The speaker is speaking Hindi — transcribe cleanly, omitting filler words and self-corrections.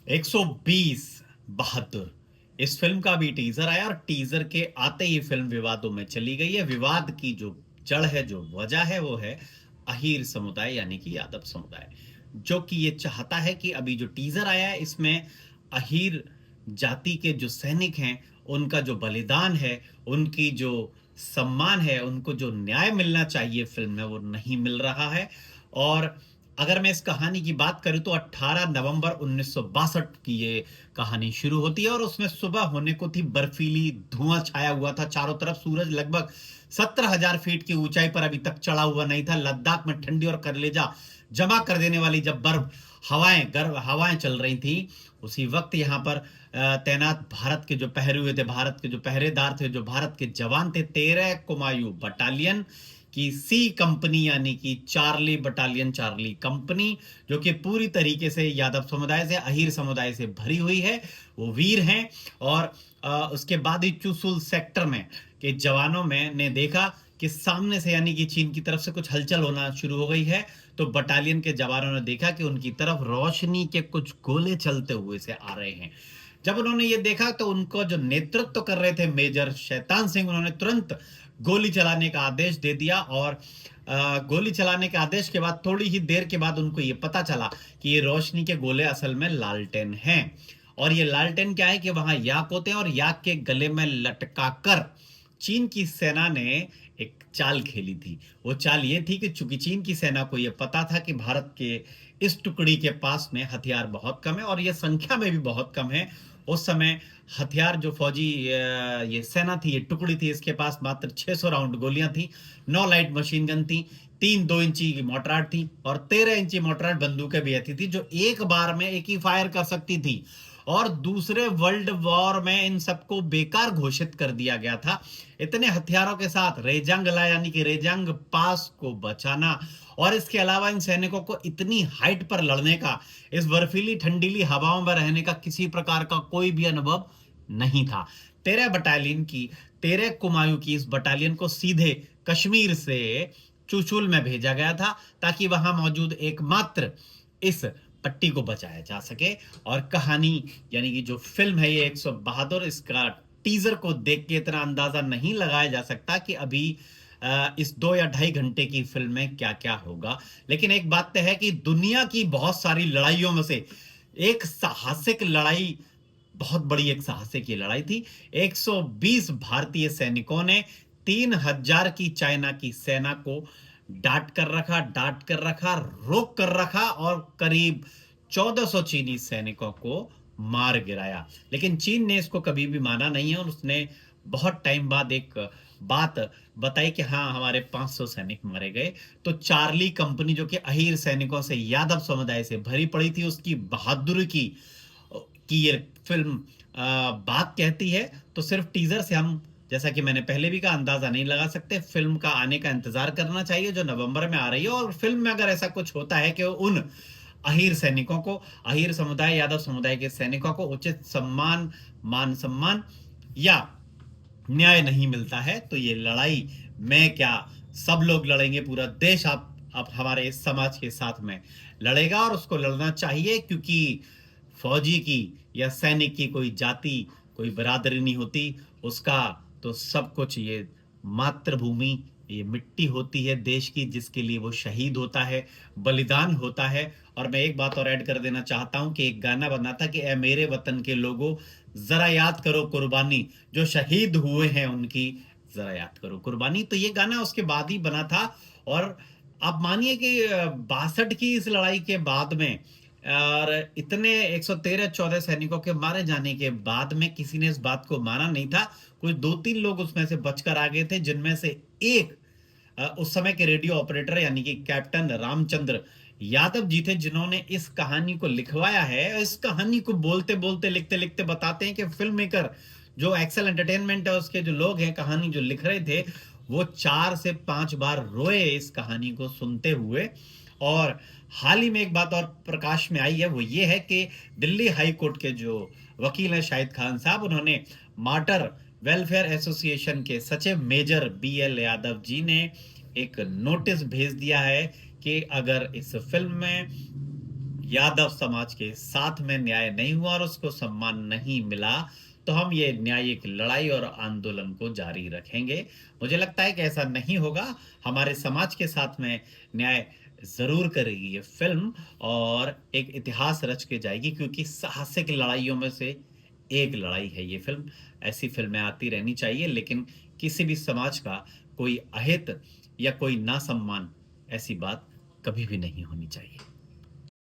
120 बहादुर। इस फिल्म का भी टीजर आया और टीजर के आते ही फिल्म विवादों में चली गई है। विवाद की जो जड़ है, जो वजह है, वो है अहीर समुदाय यानी कि यादव समुदाय, जो कि ये चाहता है कि अभी जो टीजर आया है इसमें अहीर जाति के जो सैनिक हैं उनका जो बलिदान है, उनकी जो सम्मान है, उनको जो न्याय मिलना चाहिए फिल्म में, वो नहीं मिल रहा है। और अगर मैं इस कहानी की बात करूं तो 18 नवंबर 1962 की ये कहानी शुरू होती है और उसमें सुबह होने को थी, बर्फीली धुआं छाया हुआ था चारों तरफ, सूरज लगभग 17,000 फीट की ऊंचाई पर अभी तक चढ़ा हुआ नहीं था। लद्दाख में ठंडी और कलेजा जमा कर देने वाली जब बर्फ हवाएं गर्म हवाएं चल रही थी, उसी वक्त यहाँ पर तैनात भारत के जो पहरे हुए थे, भारत के जो पहरेदार थे, जो भारत के जवान थे, 13 कुमायूं बटालियन की सी कंपनी यानी कि चार्ली बटालियन, चार्ली कंपनी, जो कि पूरी तरीके से यादव समुदाय से, अहीर समुदाय से भरी हुई है, वो वीर हैं। और उसके बाद ही चुशुल सेक्टर में के जवानों में ने देखा कि सामने से यानी कि चीन की तरफ से कुछ हलचल होना शुरू हो गई है। तो बटालियन के जवानों ने देखा कि उनकी तरफ रोशनी के कुछ गोले चलते हुए से आ रहे हैं। जब उन्होंने ये देखा तो उनको जो नेतृत्व कर रहे थे मेजर शैतान सिंह, उन्होंने तुरंत गोली चलाने का आदेश दे दिया। और गोली चलाने के आदेश के बाद थोड़ी ही देर के बाद उनको ये पता चला कि ये रोशनी के गोले असल में लालटेन हैं। और ये लालटेन क्या है कि वहां याक होते हैं और याक के गले में लटका कर चीन की सेना ने एक चाल खेली थी। वो चाल ये थी कि चूंकि चीन की सेना को ये पता था कि भारत के इस टुकड़ी के पास में हथियार बहुत कम है और ये संख्या में भी बहुत कम है। उस समय हथियार जो फौजी ये सेना थी, ये टुकड़ी थी, इसके पास मात्र 600 राउंड गोलियां थी, 9 लाइट मशीन गन थी, 3 2 इंची की मोटरार थी और 13 इंची मोटरार बंदूकें भी ऐसी थी जो एक बार में एक ही फायर कर सकती थी। और दूसरे वर्ल्ड वॉर में इन सबको बेकार घोषित कर दिया गया था। इतने हथियारों के साथ रेजंगला यानी कि रेजंग पास को बचाना और इसके अलावा इन सैनिकों को इतनी हाइट पर लड़ने का, इस बर्फीली ठंडीली हवाओं में रहने का किसी प्रकार का कोई भी अनुभव नहीं था। 13 कुमायूं की इस बटालियन को सीधे कश्मीर से चुशुल में भेजा गया था ताकि वहां मौजूद एकमात्र इस पट्टी को बचाया जा सके। और कहानी यानी कि जो फिल्म है ये 172, इसका टीजर को देख के इतना अंदाजा नहीं लगाया जा सकता कि अभी इस 2 या 2.5 घंटे की फिल्म में क्या क्या होगा। लेकिन एक बात तो है कि दुनिया की बहुत सारी लड़ाइयों में से एक साहसिक लड़ाई, बहुत बड़ी एक साहसिक ये लड़ाई थी। 120 भारतीय सैनिकों ने 3,000 की चाइना की सेना को डांट कर रखा, रोक कर रखा और करीब 1400 चीनी सैनिकों को मार गिराया। लेकिन चीन ने इसको कभी भी माना नहीं है और उसने बहुत टाइम बाद एक बात बताई कि हाँ, हमारे 500 सैनिक मारे गए। तो चार्ली कंपनी, जो कि अहीर सैनिकों से, यादव समुदाय से भरी पड़ी थी, उसकी बहादुरी की ये फिल्म बात कहती है। तो सिर्फ टीजर से हम, जैसा कि मैंने पहले भी कहा, अंदाजा नहीं लगा सकते। फिल्म का आने का इंतजार करना चाहिए जो नवंबर में आ रही है। और फिल्म में अगर ऐसा कुछ होता है कि उन अहीर सैनिकों को, अहीर समुदाय, यादव समुदाय के सैनिकों को उचित सम्मान, मान सम्मान या न्याय नहीं मिलता है, तो ये लड़ाई मैं क्या, सब लोग लड़ेंगे, पूरा देश आप हमारे इस समाज के साथ में लड़ेगा और उसको लड़ना चाहिए। क्योंकि फौजी की या सैनिक की कोई जाति, कोई बरादरी नहीं होती। उसका तो सब कुछ ये मातृभूमि, ये मिट्टी होती है देश की, जिसके लिए वो शहीद होता है, बलिदान होता है। और मैं एक बात और ऐड कर देना चाहता हूं कि एक गाना बना था कि ए मेरे वतन के लोगों, जरा याद करो कुर्बानी, जो शहीद हुए हैं उनकी जरा याद करो कुर्बानी। तो ये गाना उसके बाद ही बना था। और आप मानिए कि 62 की इस लड़ाई के बाद में और इतने 113-14 सैनिकों के मारे जाने के बाद में किसी ने इस बात को माना नहीं था। कुछ 2-3 लोग उसमें से बचकर आ गए थे, जिनमें से एक उस समय के रेडियो ऑपरेटर यानी कि कैप्टन रामचंद्र यादव जी थे, जिन्होंने इस कहानी को लिखवाया है। इस कहानी को बोलते बोलते, लिखते लिखते बताते हैं कि फिल्म मेकर जो एक्सेल एंटरटेनमेंट है उसके जो लोग हैं, कहानी जो लिख रहे थे, वो 4 से 5 बार रोए इस कहानी को सुनते हुए। और हाल ही में एक बात और प्रकाश में आई है, वो ये है कि दिल्ली हाई कोर्ट के जो वकील हैं शाहिद खान साहब, उन्होंने मार्टर वेलफेयर एसोसिएशन के सचिव मेजर BL यादव जी ने एक नोटिस भेज दिया है कि अगर इस फिल्म में यादव समाज के साथ में न्याय नहीं हुआ और उसको सम्मान नहीं मिला, तो हम ये न्यायिक लड़ाई और आंदोलन को जारी रखेंगे। मुझे लगता है कि ऐसा नहीं होगा, हमारे समाज के साथ में न्याय ज़रूर करेगी ये फ़िल्म और एक इतिहास रच के जाएगी, क्योंकि साहसिक लड़ाइयों में से एक लड़ाई है ये फ़िल्म। ऐसी फ़िल्में आती रहनी चाहिए, लेकिन किसी भी समाज का कोई अहित या कोई नासम्मान, ऐसी बात कभी भी नहीं होनी चाहिए।